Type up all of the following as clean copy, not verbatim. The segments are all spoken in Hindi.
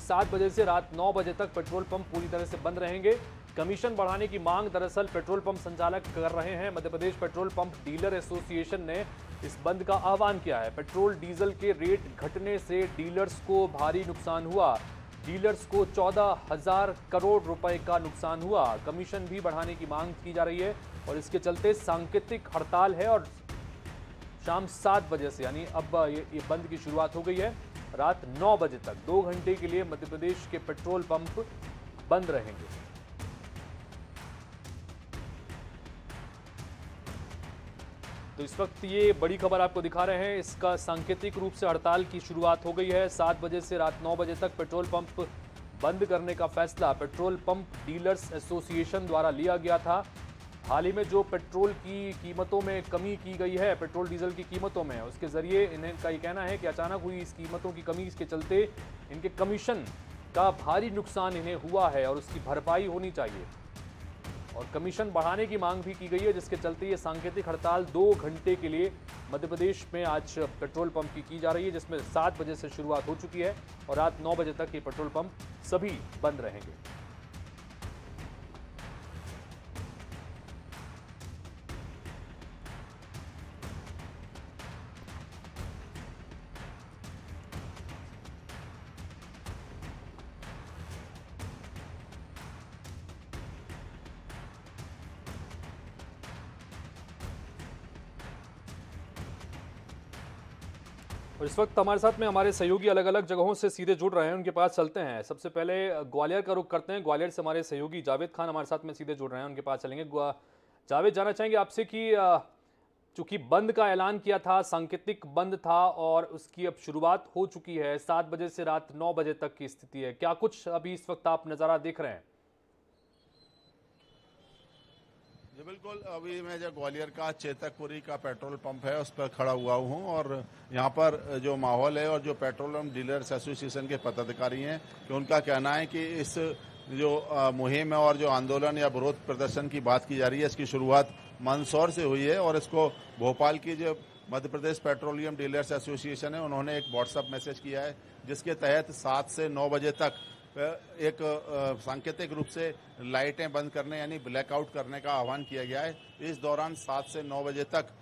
7 बजे से रात 9 बजे तक पेट्रोल पंप पूरी तरह से बंद रहेंगे। कमीशन बढ़ाने की मांग दरअसल पेट्रोल पंप संचालक कर रहे हैं। Madhya Pradesh petrol pump dealer association ने इस बंद का आह्वान किया है। पेट्रोल डीजल के रेट घटने से डीलर्स को भारी नुकसान हुआ। डीलर्स को 14,000 करोड़ रुपए का नुकसान हुआ। कमीशन भी बढ़ाने की मांग की जा रही है और इसके चलते सांकेतिक हड़ताल है और शाम 7 बजे से यानी अब ये बंद की शुरुआत हो गई है। रात 9 बजे तक 2 घंटे के लिए मध्य प्रदेश के पेट्रोल पंप बंद रहेंगे। तो इस वक्त ये बड़ी खबर आपको दिखा रहे हैं। इसका सांकेतिक रूप से हड़ताल की शुरुआत हो गई है। 7 बजे से रात 9 बजे तक पेट्रोल पंप बंद करने का फैसला पेट्रोल पंप डीलर्स एसोसिएशन द्वारा लिया गया था। हाल ही में जो पेट्रोल की कीमतों में कमी की गई है, पेट्रोल डीजल की कीमतों में, उसके जरिए इन्हें का ये कहना है कि अचानक हुई इस कीमतों की कमी, इसके चलते इनके कमीशन का भारी नुकसान इन्हें हुआ है और उसकी भरपाई होनी चाहिए और कमीशन बढ़ाने की मांग भी की गई है, जिसके चलते ये सांकेतिक हड़ताल 2 घंटे के लिए मध्य प्रदेश में आज पेट्रोल पंप की जा रही है, जिसमें 7 बजे से शुरुआत हो चुकी है और रात 9 बजे तक ये पेट्रोल पंप सभी बंद रहेंगे। और इस वक्त हमारे साथ में हमारे सहयोगी अलग अलग जगहों से सीधे जुड़ रहे हैं, उनके पास चलते हैं। सबसे पहले ग्वालियर का रुख करते हैं। ग्वालियर से हमारे सहयोगी जावेद खान हमारे साथ में सीधे जुड़ रहे हैं, उनके पास चलेंगे। जावेद, जानना चाहेंगे आपसे कि चूंकि बंद का ऐलान किया था, सांकेतिक बंद था और उसकी अब शुरुआत हो चुकी है, 7 बजे से रात 9 बजे तक की स्थिति है, क्या कुछ अभी इस वक्त आप नज़ारा देख रहे हैं? जी बिल्कुल, अभी मैं जो ग्वालियर का चेतकपुरी का पेट्रोल पंप है उस पर खड़ा हुआ हूँ और यहाँ पर जो माहौल है और जो पेट्रोलियम डीलर्स एसोसिएशन के पदाधिकारी हैं कि उनका कहना है कि इस जो मुहिम है और जो आंदोलन या विरोध प्रदर्शन की बात की जा रही है, इसकी शुरुआत मंदसौर से हुई है और इसको भोपाल की जो Madhya Pradesh petroleum dealers association है उन्होंने एक व्हाट्सएप मैसेज किया है, जिसके तहत 7 से 9 बजे तक एक सांकेतिक रूप से लाइटें बंद करने यानी ब्लैकआउट करने का आह्वान किया गया है। इस दौरान 7 से 9 बजे तक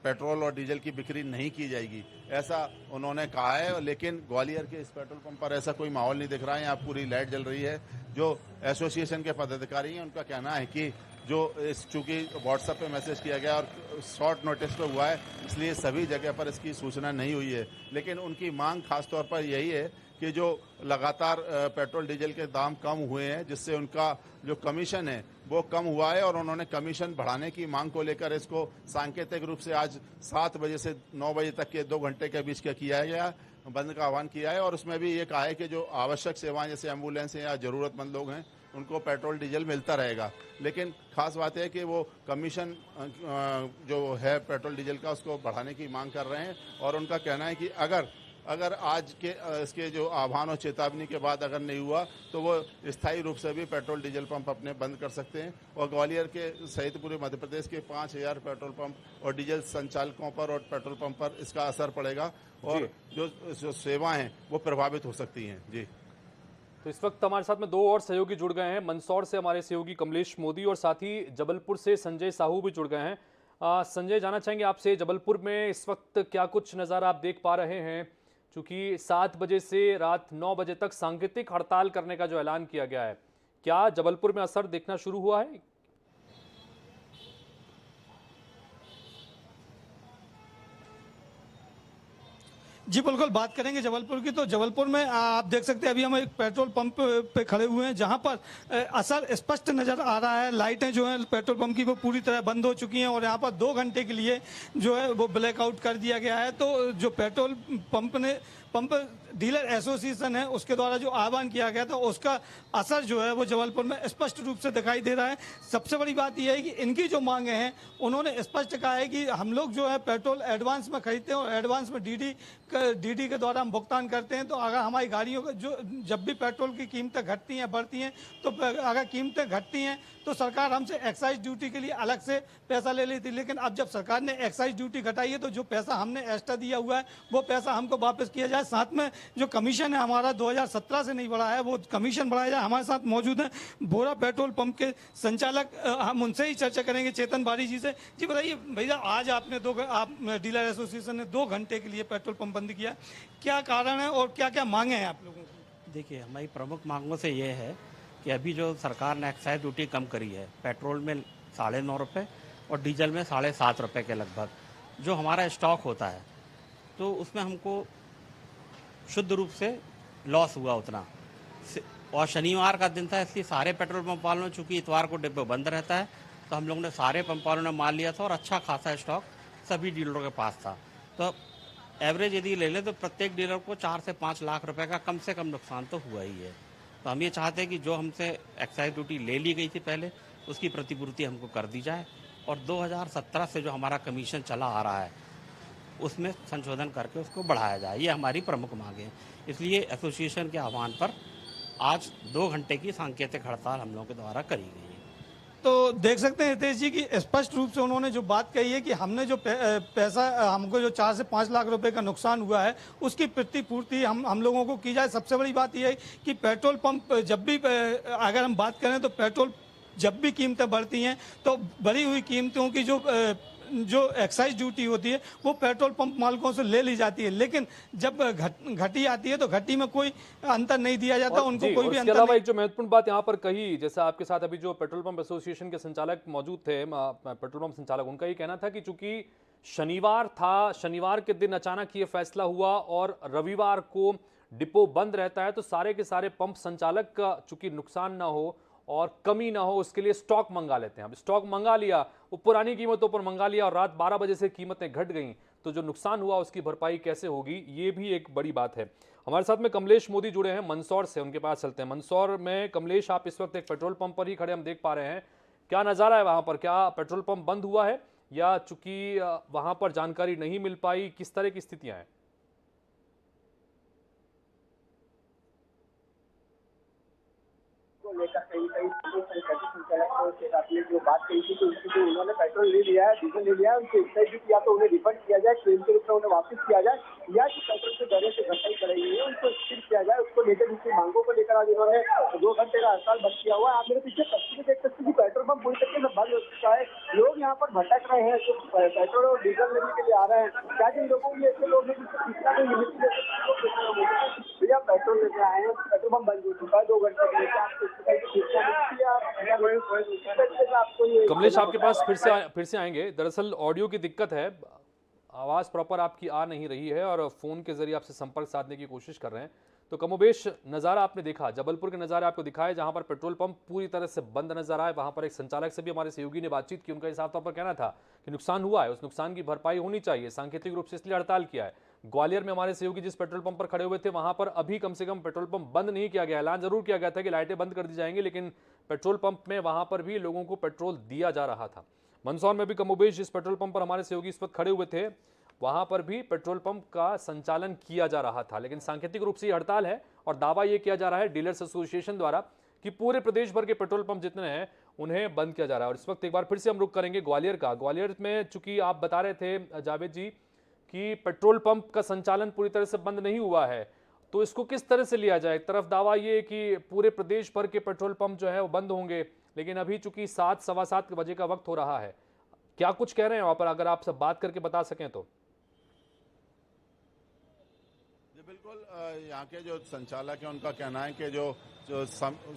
पेट्रोल और डीजल की बिक्री नहीं की जाएगी, ऐसा उन्होंने कहा है। लेकिन ग्वालियर के इस पेट्रोल पंप पर ऐसा कोई माहौल नहीं दिख रहा है। यहाँ पूरी लाइट जल रही है। जो एसोसिएशन के पदाधिकारी हैं उनका कहना है कि जो इस चूंकि व्हाट्सएप पे मैसेज किया गया और शॉर्ट नोटिस पे हुआ है, इसलिए सभी जगह पर इसकी सूचना नहीं हुई है। लेकिन उनकी मांग खासतौर पर यही है कि जो लगातार पेट्रोल डीजल के दाम कम हुए हैं, जिससे उनका जो कमीशन है वो कम हुआ है और उन्होंने कमीशन बढ़ाने की मांग को लेकर इसको सांकेतिक रूप से आज 7 बजे से 9 बजे तक के 2 घंटे के बीच का किया गया, बंद का आह्वान किया है। और उसमें भी ये कहा है कि जो आवश्यक सेवाएं जैसे एम्बुलेंस या जरूरतमंद लोग हैं उनको पेट्रोल डीजल मिलता रहेगा। लेकिन खास बात है कि वो कमीशन जो है पेट्रोल डीजल का उसको बढ़ाने की मांग कर रहे हैं और उनका कहना है कि अगर आज के इसके जो आह्वान और चेतावनी के बाद अगर नहीं हुआ तो वो स्थायी रूप से भी पेट्रोल डीजल पंप अपने बंद कर सकते हैं। और ग्वालियर के सहित पूरे मध्य प्रदेश के 5,000 पेट्रोल पंप और डीजल संचालकों पर और पेट्रोल पंप पर इसका असर पड़ेगा और जो सेवाएं हैं वो प्रभावित हो सकती हैं। जी, तो इस वक्त हमारे साथ में 2 और सहयोगी जुड़ गए हैं। मंदसौर से हमारे सहयोगी कमलेश मोदी और साथ ही जबलपुर से संजय साहू भी जुड़ गए हैं। संजय, जानना चाहेंगे आपसे, जबलपुर में इस वक्त क्या कुछ नज़ारा आप देख पा रहे हैं? चूंकि 7 बजे से रात 9 बजे तक सांकेतिक हड़ताल करने का जो ऐलान किया गया है, क्या जबलपुर में असर देखना शुरू हुआ है? जी बिल्कुल, बात करेंगे जबलपुर की। तो जबलपुर में आप देख सकते हैं अभी हम एक पेट्रोल पंप पे खड़े हुए हैं, जहां पर असर स्पष्ट नजर आ रहा है। लाइटें जो हैं पेट्रोल पंप की वो पूरी तरह बंद हो चुकी हैं और यहाँ पर 2 घंटे के लिए जो है वो ब्लैकआउट कर दिया गया है। तो जो पेट्रोल पंप डीलर एसोसिएशन है उसके द्वारा जो आह्वान किया गया था उसका असर जो है वो जबलपुर में स्पष्ट रूप से दिखाई दे रहा है। सबसे बड़ी बात यह है कि इनकी जो मांगे हैं उन्होंने स्पष्ट कहा है कि हम लोग जो है पेट्रोल एडवांस में खरीदते हैं और एडवांस में डीडी के द्वारा हम भुगतान करते हैं। तो अगर हमारी गाड़ियों का जो जब भी पेट्रोल की कीमतें घटती हैं बढ़ती हैं, तो अगर कीमतें घटती हैं तो सरकार हमसे एक्साइज ड्यूटी के लिए अलग से पैसा ले लेती है। लेकिन अब जब सरकार ने एक्साइज ड्यूटी घटाई है तो जो पैसा हमने एक्स्ट्रा दिया हुआ है वो पैसा हमको वापस किया जाए। जाए, साथ में जो कमीशन है हमारा 2017 से नहीं बढ़ा है, वो कमीशन बढ़ाया जाए। हमारे साथ मौजूद है बोरा पेट्रोल पंप के संचालक, हम उनसे ही चर्चा करेंगे, चेतन बारी जी से। जी बताइए भैया, आज आपने आप डीलर एसोसिएशन ने 2 घंटे के लिए पेट्रोल पंप बंद किया, क्या कारण है और क्या क्या मांगे हैं आप लोगों की? देखिए, हमारी प्रमुख मांगों से ये है कि अभी जो सरकार ने एक्साइज ड्यूटी कम करी है, पेट्रोल में 9.5 रुपये और डीजल में 7.5 रुपये के लगभग जो हमारा स्टॉक होता है, तो उसमें हमको शुद्ध रूप से लॉस हुआ उतना। और शनिवार का दिन था, इसलिए सारे पेट्रोल पंप वालों ने, चूँकि इतवार को डिब्बे बंद रहता है, तो हम लोगों ने सारे पंप वालों ने माल लिया था और अच्छा खासा स्टॉक सभी डीलरों के पास था। तो एवरेज यदि ले लें तो प्रत्येक डीलर को 4 से 5 लाख रुपए का कम से कम नुकसान तो हुआ ही है। तो हम ये चाहते हैं कि जो हमसे एक्साइज ड्यूटी ले ली गई थी पहले, उसकी प्रतिपूर्ति हमको कर दी जाए और 2017 से जो हमारा कमीशन चला आ रहा है उसमें संशोधन करके उसको बढ़ाया जाए। ये हमारी प्रमुख मांग है। इसलिए एसोसिएशन के आह्वान पर आज 2 घंटे की सांकेतिक हड़ताल हम लोगों के द्वारा करी गई है। तो देख सकते हैं हितेश जी कि स्पष्ट रूप से उन्होंने जो बात कही है कि हमने जो पैसा, हमको जो 4 से 5 लाख रुपए का नुकसान हुआ है, उसकी प्रतिपूर्ति हम लोगों को की जाए। सबसे बड़ी बात यह है कि पेट्रोल पंप जब भी, अगर हम बात करें तो पेट्रोल जब भी कीमतें बढ़ती हैं तो बढ़ी हुई कीमतों की जो एक्साइज ड्यूटी होती है वो पेट्रोल पंप मालिकों से ले ली जाती है, लेकिन जब घटी आती है तो घटी में कोई अंतर नहीं दिया जाता, उनको कोई भी अंतर नहीं। एक जो महत्वपूर्ण बात यहाँ पर कही, जैसे आपके साथ अभी जो पेट्रोल पंप एसोसिएशन के संचालक मौजूद थे, पेट्रोल पंप संचालक, उनका ये कहना था कि चूंकि शनिवार था, शनिवार के दिन अचानक ये फैसला हुआ और रविवार को डिपो बंद रहता है, तो सारे के सारे पंप संचालक का चूंकि नुकसान ना हो और कमी ना हो, उसके लिए स्टॉक मंगा लेते हैं। अब स्टॉक मंगा लिया, वो पुरानी कीमतों पर मंगा लिया और रात 12 बजे से कीमतें घट गईं, तो जो नुकसान हुआ उसकी भरपाई कैसे होगी, ये भी एक बड़ी बात है। हमारे साथ में कमलेश मोदी जुड़े हैं मंदसौर से, उनके पास चलते हैं। मंदसौर में कमलेश, आप इस वक्त एक पेट्रोल पंप पर ही खड़े हम देख पा रहे हैं, क्या नज़ारा है वहाँ पर? क्या पेट्रोल पंप बंद हुआ है या चूंकि वहाँ पर जानकारी नहीं मिल पाई, किस तरह की स्थितियाँ हैं? लेकर कहीं संचालकों के साथ में जो बात कही थी, तो उसकी जो उन्होंने पेट्रोल ले लिया है, डीजल ले लिया है, उनकी एक्साइज ड्यूटी या तो उन्हें रिफंड किया जाए, क्लेम के रूप में उन्हें वापस किया जाए, या जो पेट्रोल के दरें से घटाई कराई गई है उनको स्थिर किया जाए। उसको लेकर दूसरी मांगों को लेकर आज उन्होंने 2 घंटे का हड़ताल बंद किया हुआ है। आप मेरे पीछे तस्वीर देख सकते हैं कि पेट्रोल पंप पूरी तरीके से बंद हो चुका है। लोग यहाँ पर भटक रहे हैं, जो पेट्रोल और डीजल लेने के लिए आ रहे हैं। क्या जिन लोगों के लिए ऐसे लोग हैं जिसको सूचना नहीं मिली थी, भैया पेट्रोल लेके आए हैं, पेट्रोल पंप बंद हो चुका है 2 घंटे के लिए, आपको कमलेश आपके पास फिर से आएंगे। दरअसल ऑडियो की दिक्कत है, आवाज़ प्रॉपर आपकी आ नहीं रही है और फ़ोन के जरिए आपसे संपर्क साधने की कोशिश कर रहे हैं। तो कमोबेश नज़ारा आपने देखा, जबलपुर के नज़ारे आपको दिखाए जहां पर पेट्रोल पंप पूरी तरह से बंद नजर आए। वहां पर एक संचालक से भी हमारे सहयोगी ने बातचीत की, उनका साफ तौर पर कहना था कि नुकसान हुआ है, उस नुकसान की भरपाई होनी चाहिए, सांकेतिक रूप से इसलिए हड़ताल किया है। ग्वालियर में हमारे सहयोगी जिस पेट्रोल पंप पर खड़े हुए थे, वहां पर अभी कम से कम पेट्रोल पंप बंद नहीं किया गया। ऐलान जरूर किया गया था कि लाइटें बंद कर दी जाएंगी, लेकिन पेट्रोल पंप में वहां पर भी लोगों को पेट्रोल दिया जा रहा था। मंदसौर में भी कमोबेश जिस पेट्रोल पंप पर हमारे सहयोगी इस वक्त खड़े हुए थे, वहां पर भी पेट्रोल पंप का संचालन किया जा रहा था, लेकिन सांकेतिक रूप से हड़ताल है और दावा यह किया जा रहा है डीलर्स एसोसिएशन द्वारा कि पूरे प्रदेश भर के पेट्रोल पंप जितने हैं उन्हें बंद किया जा रहा है। और इस वक्त एक बार फिर से हम रुख करेंगे ग्वालियर का। ग्वालियर में चूंकि आप बता रहे थे जावेद जी कि पेट्रोल पंप का संचालन पूरी तरह से बंद नहीं हुआ है, तो इसको किस तरह से लिया जाए? एक तरफ दावा ये कि पूरे प्रदेश भर के पेट्रोल पंप जो है वो बंद होंगे, लेकिन अभी चूंकि 7 सवा 7 बजे का वक्त हो रहा है, क्या कुछ कह रहे हैं वहां पर, अगर आप सब बात करके बता सकें तो? बिल्कुल, यहाँ के जो संचालक हैं उनका कहना है कि जो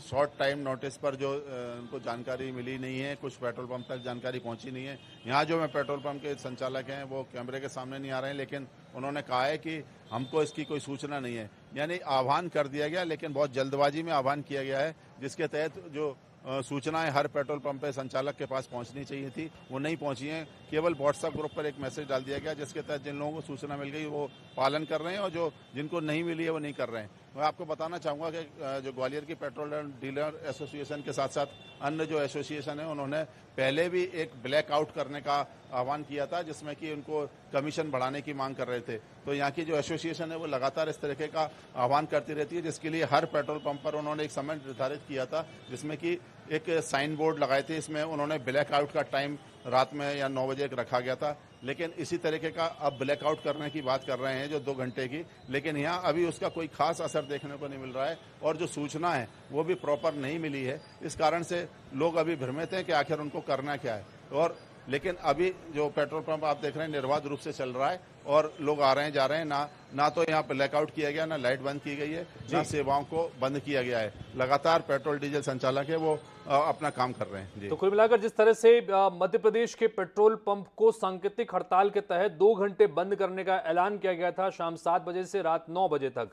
शॉर्ट टाइम नोटिस पर जो उनको जानकारी मिली नहीं है, कुछ पेट्रोल पंप तक जानकारी पहुंची नहीं है। यहाँ जो मैं पेट्रोल पंप के संचालक हैं वो कैमरे के सामने नहीं आ रहे हैं, लेकिन उन्होंने कहा है कि हमको इसकी कोई सूचना नहीं है। यानी आह्वान कर दिया गया, लेकिन बहुत जल्दबाजी में आह्वान किया गया है, जिसके तहत जो सूचनाएं हर पेट्रोल पंप पे संचालक के पास पहुंचनी चाहिए थी, वो नहीं पहुंची हैं। केवल व्हाट्सएप ग्रुप पर एक मैसेज डाल दिया गया, जिसके तहत जिन लोगों को सूचना मिल गई वो पालन कर रहे हैं और जो जिनको नहीं मिली है वो नहीं कर रहे हैं। मैं आपको बताना चाहूँगा कि जो ग्वालियर की पेट्रोल डीलर एसोसिएशन के साथ साथ अन्य जो एसोसिएशन है, उन्होंने पहले भी एक ब्लैकआउट करने का आह्वान किया था, जिसमें कि उनको कमीशन बढ़ाने की मांग कर रहे थे। तो यहाँ की जो एसोसिएशन है वो लगातार इस तरीके का आह्वान करती रहती है, जिसके लिए हर पेट्रोल पंप पर उन्होंने एक समय निर्धारित किया था, जिसमें कि एक साइन बोर्ड लगाए थे, इसमें उन्होंने ब्लैकआउट का टाइम रात में या 9 बजे रखा गया था, लेकिन इसी तरीके का अब ब्लैकआउट करने की बात कर रहे हैं जो 2 घंटे की, लेकिन यहाँ अभी उसका कोई खास असर देखने को नहीं मिल रहा है और जो सूचना है वो भी प्रॉपर नहीं मिली है। इस कारण से लोग अभी भ्रमित हैं कि आखिर उनको करना क्या है। और लेकिन अभी जो पेट्रोल पंप आप देख रहे हैं निर्बाध रूप से चल रहा है और लोग आ रहे हैं जा रहे हैं, ना तो यहाँ ब्लैकआउट किया गया, ना लाइट बंद की गई है, ना सेवाओं को बंद किया गया है। लगातार पेट्रोल डीजल संचालक है वो अपना काम कर रहे हैं। जी। तो कुल मिलाकर जिस तरह से मध्य प्रदेश के पेट्रोल पंप को सांकेतिक हड़ताल के तहत 2 घंटे बंद करने का ऐलान किया गया था शाम 7 बजे से रात 9 बजे तक,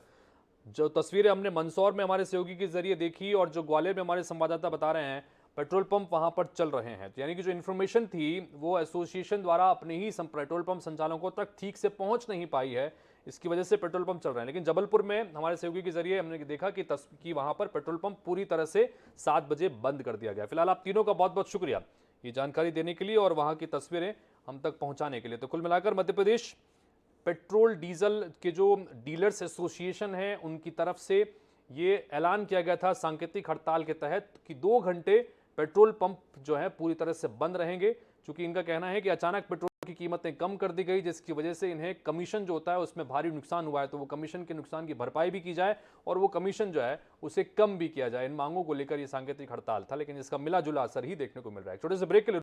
जो तस्वीरें हमने मंदसौर में हमारे सहयोगी के जरिए देखी और जो ग्वालियर में हमारे संवाददाता बता रहे हैं पेट्रोल पंप वहां पर चल रहे हैं, तो यानी कि जो इन्फॉर्मेशन थी वो एसोसिएशन द्वारा अपने ही पेट्रोल पंप संचालकों तक ठीक से पहुंच नहीं पाई है, इसकी वजह से पेट्रोल पंप चल रहे हैं। लेकिन जबलपुर में हमारे सहयोगी के जरिए हमने देखा कि वहां पर पेट्रोल पंप पूरी तरह से 7 बजे बंद कर दिया गया। फिलहाल आप तीनों का बहुत बहुत शुक्रिया ये जानकारी देने के लिए और वहां की तस्वीरें हम तक पहुंचाने के लिए। तो कुल मिलाकर मध्य प्रदेश पेट्रोल डीजल के जो डीलर्स एसोसिएशन है उनकी तरफ से ये ऐलान किया गया था सांकेतिक हड़ताल के तहत कि 2 घंटे पेट्रोल पंप जो है पूरी तरह से बंद रहेंगे, क्योंकि इनका कहना है कि अचानक पेट्रोल की कीमतें कम कर दी गई जिसकी वजह से इन्हें कमीशन जो होता है उसमें भारी नुकसान हुआ है, तो वो कमीशन के नुकसान की भरपाई भी की जाए और वो कमीशन जो है उसे कम भी किया जाए। इन मांगों को लेकर ये सांकेतिक हड़ताल था, लेकिन इसका मिला जुला असर ही देखने को मिल रहा है। छोटे से ब्रेक के लिए